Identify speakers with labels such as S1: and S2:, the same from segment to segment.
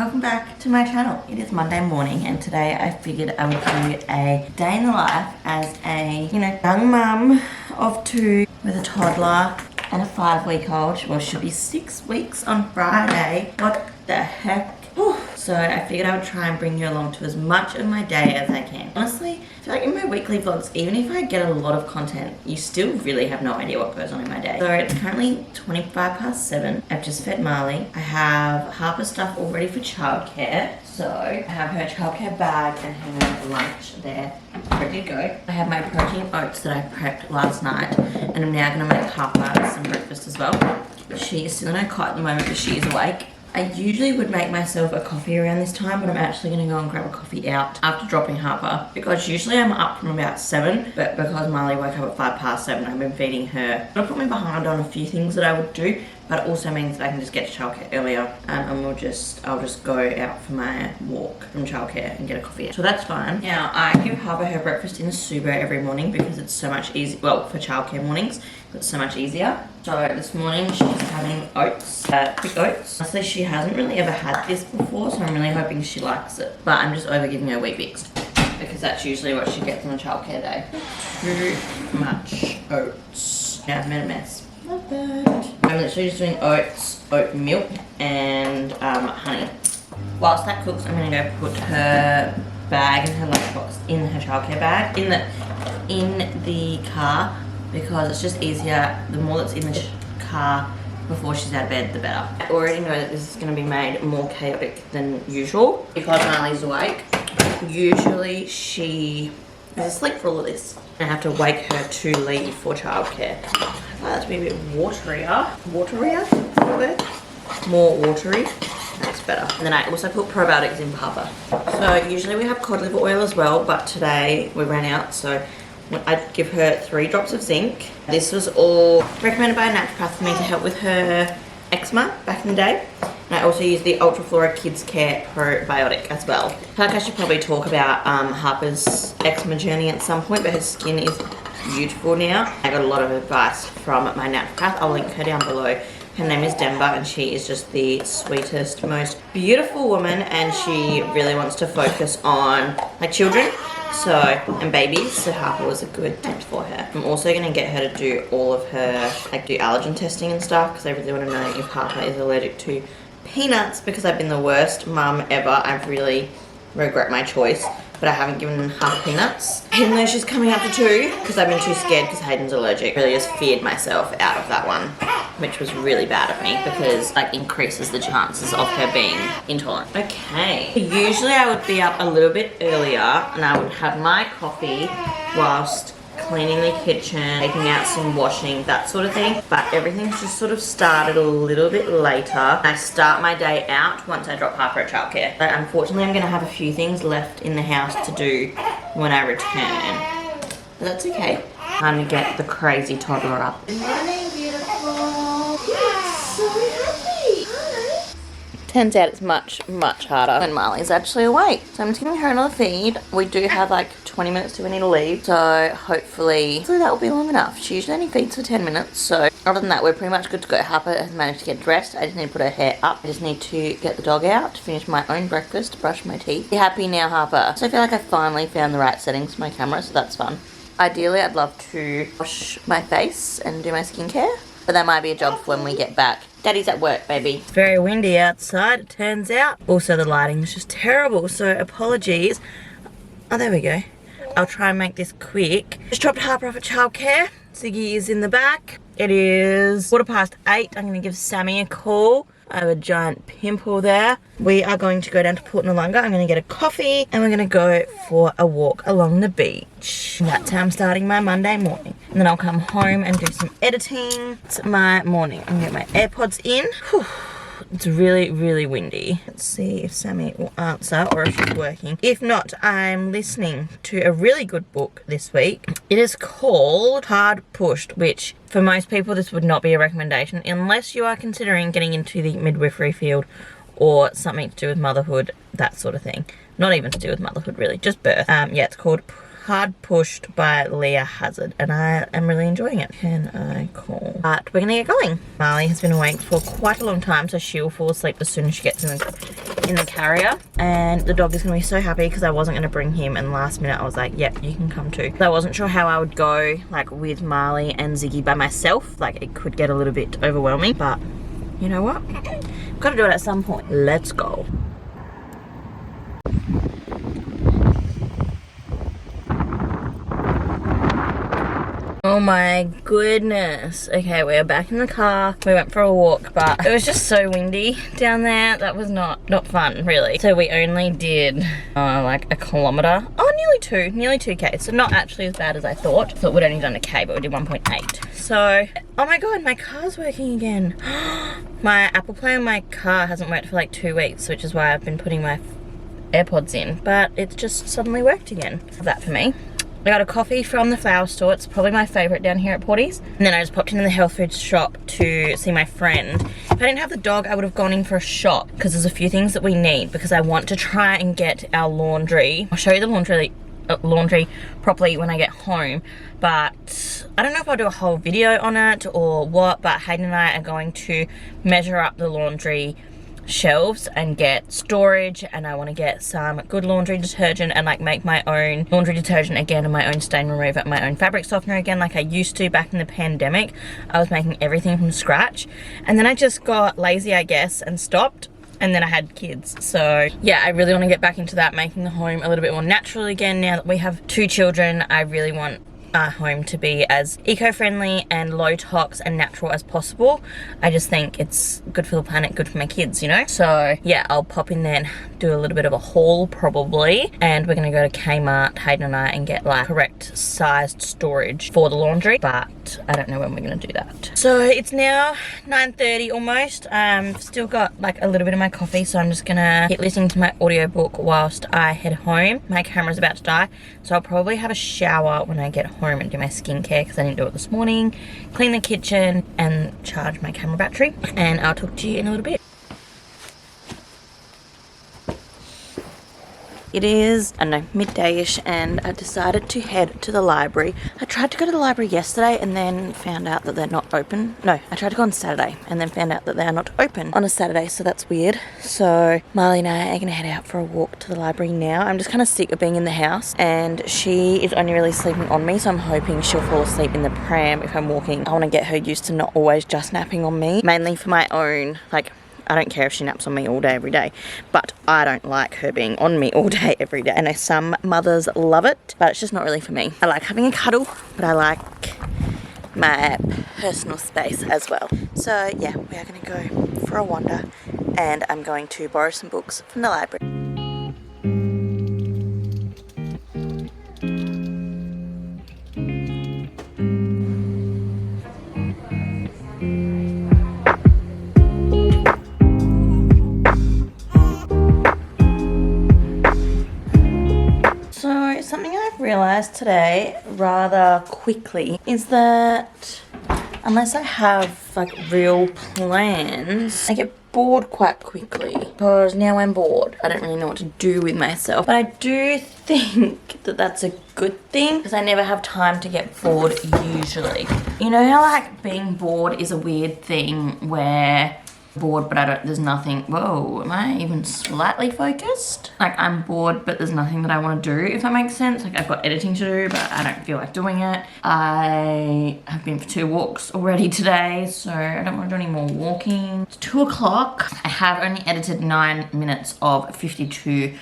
S1: welcome back to my channel. It is Monday morning and today I figured I would do a day in the life as a, young mum of 2 with a toddler and a 5-week-old. Well, she'll be 6 weeks on Friday. What the heck? Whew. So I figured I would try and bring you along to as much of my day as I can. Honestly, I feel like in my weekly vlogs, even if I get a lot of content, you still really have no idea what goes on in my day. So it's currently 7:25. I've just fed Marley. I have Harper's stuff all ready for childcare. So I have her childcare bag and her lunch there ready to go. I have my protein oats that I prepped last night and I'm now gonna make Harper some breakfast as well. She is still in her cot at the moment, but she is awake. I usually would make myself a coffee around this time, but I'm actually going to go and grab a coffee out after dropping Harper because usually I'm up from about 7, but because Marley woke up at 7:05, I've been feeding her. It'll put me behind on a few things that I would do, but it also means that I can just get to childcare earlier and I'll just go out for my walk from childcare and get a coffee. So that's fine. Now I give Harper her breakfast in a Subo every morning because it's so much easier. Well, for childcare mornings, it's so much easier. So this morning she's having oats, quick oats. Honestly, she hasn't really ever had this before, so I'm really hoping she likes it. But I'm just over giving her Wheat Bix because that's usually what she gets on a childcare day. Too much oats. Yeah, I've made a mess. Not bad. I'm literally just doing oats, oat milk, and honey. Whilst that cooks, I'm gonna go put her bag and her lunchbox in her childcare bag in the car because it's just easier. The more that's in the car before she's out of bed, the better. I already know that this is gonna be made more chaotic than usual because Marley's awake. Usually she is asleep for all of this. I have to wake her to leave for childcare. I like that to be a bit waterier. Waterier? More watery. That's better. And then I also put probiotics in Harper. So usually we have cod liver oil as well, but today we ran out, so I'd give her 3 drops of zinc. This was all recommended by a naturopath for me to help with her eczema back in the day. And I also use the Ultraflora Kids Care probiotic as well. I feel like I should probably talk about Harper's eczema journey at some point, but her skin is beautiful now. I got a lot of advice from my naturopath. I'll link her down below. Her name is Denver and she is just the sweetest, most beautiful woman, and she really wants to focus on like children and babies, so Harper was a good tip for her. I'm also going to get her to do all of her, do allergen testing and stuff because I really want to know if Harper is allergic to peanuts because I've been the worst mum ever. I really regret my choice, but I haven't given Harper peanuts even though she's coming up to 2 because I've been too scared because Hayden's allergic. I really just feared myself out of that one, which was really bad of me because increases the chances of her being intolerant. Okay, usually I would be up a little bit earlier and I would have my coffee whilst cleaning the kitchen, taking out some washing, that sort of thing. But everything's just sort of started a little bit later. I start my day out once I drop Harper at childcare. But unfortunately, I'm going to have a few things left in the house to do when I return. But that's okay. Time to get the crazy toddler up. Good morning, beautiful. Yes, so happy. Hi. Turns out it's much, much harder when Marley's actually awake. So I'm just giving her another feed. We do have 20 minutes till we need to leave. So hopefully that will be long enough. She usually only feeds for 10 minutes. So other than that, we're pretty much good to go. Harper has managed to get dressed. I just need to put her hair up. I just need to get the dog out, finish my own breakfast, brush my teeth. Be happy now, Harper. So I feel like I finally found the right settings for my camera, so that's fun. Ideally, I'd love to wash my face and do my skincare, but that might be a job for when we get back. Daddy's at work, baby. It's very windy outside, it turns out. Also, the lighting is just terrible, so apologies. Oh, there we go. I'll try and make this quick. Just dropped Harper off at childcare. Ziggy is in the back. It is 8:15. I'm going to give Sammy a call. I have a giant pimple there. We are going to go down to Port Noarlunga. I'm going to get a coffee and we're going to go for a walk along the beach. And that's how I'm starting my Monday morning. And then I'll come home and do some editing. It's my morning. I'm going to get my AirPods in. Whew. It's really, really windy. Let's see if Sammy will answer or if she's working. If not, I'm listening to a really good book this week. It is called Hard Pushed, which for most people this would not be a recommendation unless you are considering getting into the midwifery field or something to do with motherhood, that sort of thing. Not even to do with motherhood really, just birth. Yeah, it's called Hard Pushed by Leah Hazard, and I am really enjoying it. Can I call? But we're gonna get going. Marley has been awake for quite a long time, so she'll fall asleep as soon as she gets in the carrier, and the dog is gonna be so happy because I wasn't gonna bring him, and last minute I was like, yep, you can come too. So I wasn't sure how I would go like with Marley and Ziggy by myself. Like it could get a little bit overwhelming, but you know what? Gotta do it at some point. Let's go. Oh my goodness. Okay, we're back in the car. We went for a walk, but it was just so windy down there. That was not fun, really. So we only did like a kilometer. Oh, nearly 2K. So not actually as bad as I thought. Thought we'd only done a K, but we did 1.8. So, oh my God, my car's working again. My Apple Play on my car hasn't worked for like 2 weeks, which is why I've been putting my AirPods in, but it's just suddenly worked again. That for me. I got a coffee from the flower store. It's probably my favourite down here at Porty's. And then I just popped into the health food shop to see my friend. If I didn't have the dog, I would have gone in for a shop because there's a few things that we need because I want to try and get our laundry. I'll show you the laundry properly when I get home, but I don't know if I'll do a whole video on it or what, but Hayden and I are going to measure up the laundry shelves and get storage, and I want to get some good laundry detergent and like make my own laundry detergent again and my own stain remover, my own fabric softener again like I used to back in the pandemic. I was making everything from scratch, and then I just got lazy, I guess, and stopped. And then I had kids. So yeah, I really want to get back into that, making the home a little bit more natural again. Now that we have 2 children, I really want our home to be as eco-friendly and low tox and natural as possible. I just think it's good for the planet, good for my kids, you know? So yeah, I'll pop in there and do a little bit of a haul probably, and we're gonna go to Kmart, Hayden and I, and get like correct sized storage for the laundry, but I don't know when we're gonna do that. So it's now 9:30 almost. Still got like a little bit of my coffee, so I'm just gonna keep listening to my audiobook whilst I head home. My camera's about to die, so I'll probably have a shower when I get home and do my skincare because I didn't do it this morning, clean the kitchen and charge my camera battery, and I'll talk to you in a little bit. It is, I don't know, midday-ish, and I decided to head to the library. I tried to go to the library yesterday and then found out that they're not open. No, I tried to go on Saturday and then found out that they are not open on a Saturday, so that's weird. So Marley and I are going to head out for a walk to the library now. I'm just kind of sick of being in the house, and she is only really sleeping on me, so I'm hoping she'll fall asleep in the pram if I'm walking. I want to get her used to not always just napping on me, mainly for my own, like, I don't care if she naps on me all day, every day, but I don't like her being on me all day, every day. I know some mothers love it, but it's just not really for me. I like having a cuddle, but I like my personal space as well. So yeah, we are going to go for a wander, and I'm going to borrow some books from the library. Something I've realised today rather quickly is that unless I have like real plans, I get bored quite quickly because now I'm bored. I don't really know what to do with myself, but I do think that that's a good thing because I never have time to get bored usually. You know how like being bored is a weird thing where bored but there's nothing. Whoa, am I even slightly focused? Like I'm bored but there's nothing that I want to do, if that makes sense. Like I've got editing to do but I don't feel like doing it. I have been for 2 walks already today, so I don't want to do any more walking. It's 2 o'clock. I have only edited 9 minutes of 52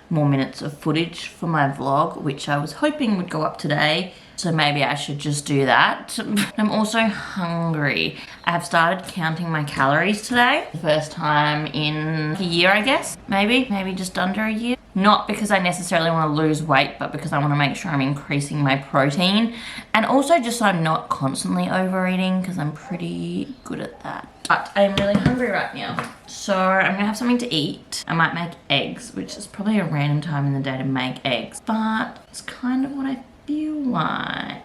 S1: more minutes of footage for my vlog, which I was hoping would go up today. So maybe I should just do that. I'm also hungry. I have started counting my calories today. The first time in a year, I guess. Maybe just under a year. Not because I necessarily want to lose weight, but because I want to make sure I'm increasing my protein. And also just so I'm not constantly overeating, because I'm pretty good at that. But I'm really hungry right now. So I'm gonna have something to eat. I might make eggs, which is probably a random time in the day to make eggs. But it's kind of what I feel like.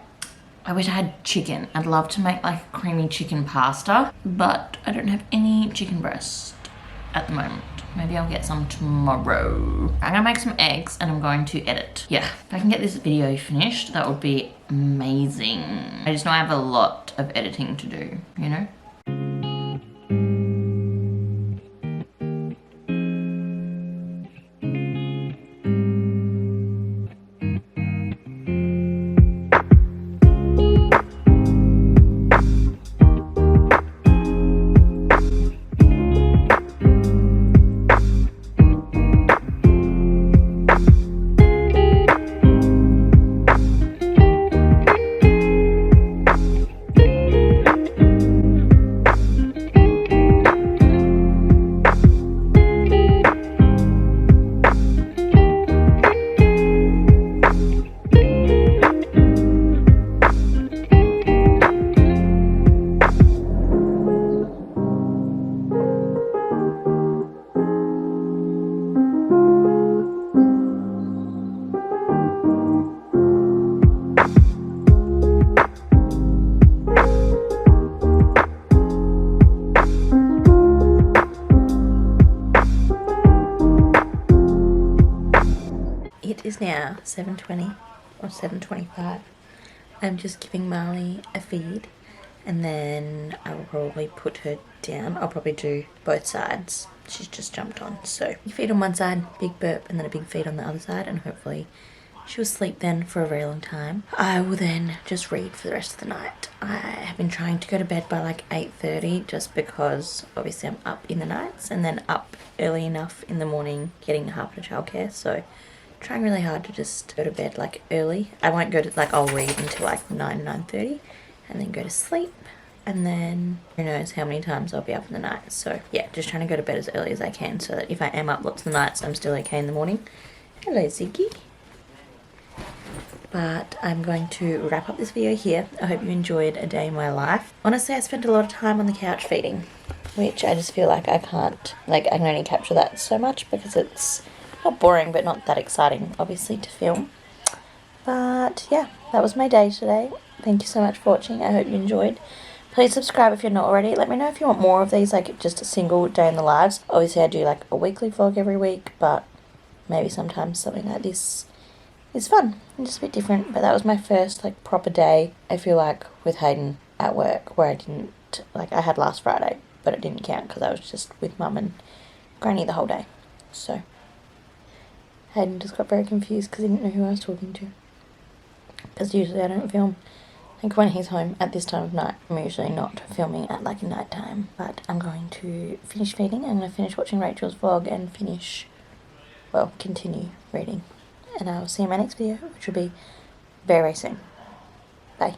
S1: I wish I had chicken. I'd love to make like creamy chicken pasta, but I don't have any chicken breast at the moment. Maybe I'll get some tomorrow. I'm gonna make some eggs and I'm going to edit. Yeah, if I can get this video finished, that would be amazing. I just know I have a lot of editing to do, you know? now 7:20 or 7:25. I'm just giving Marley a feed and then I will probably put her down. I'll probably do both sides. She's just jumped on. So big feed on one side, big burp, and then a big feed on the other side, and hopefully she'll sleep then for a very long time. I will then just read for the rest of the night. I have been trying to go to bed by like 8:30 just because obviously I'm up in the nights and then up early enough in the morning getting Harper to childcare. So trying really hard to just go to bed like early. I won't go to like, I'll read until like 9:30 and then go to sleep. And then who knows how many times I'll be up in the night. So yeah, just trying to go to bed as early as I can so that if I am up lots of the nights, I'm still okay in the morning. Hello, Ziggy. But I'm going to wrap up this video here. I hope you enjoyed a day in my life. Honestly, I spent a lot of time on the couch feeding, which I just feel like I can't, like I can only capture that so much because it's not boring but not that exciting obviously to film. But yeah, that was my day today. Thank you so much for watching. I hope you enjoyed. Please subscribe if you're not already. Let me know if you want more of these, like just a single day in the lives. Obviously I do like a weekly vlog every week, but maybe sometimes something like this is fun and just a bit different. But that was my first like proper day, I feel like, with Hayden at work, where I didn't, like I had last Friday, but it didn't count because I was just with Mum and Granny the whole day. So Hayden just got very confused because he didn't know who I was talking to. Because usually I don't film like when he's home at this time of night. I'm usually not filming at like night time. But I'm going to finish feeding. I'm going to finish watching Rachel's vlog and continue reading. And I'll see you in my next video, which will be very, very soon. Bye.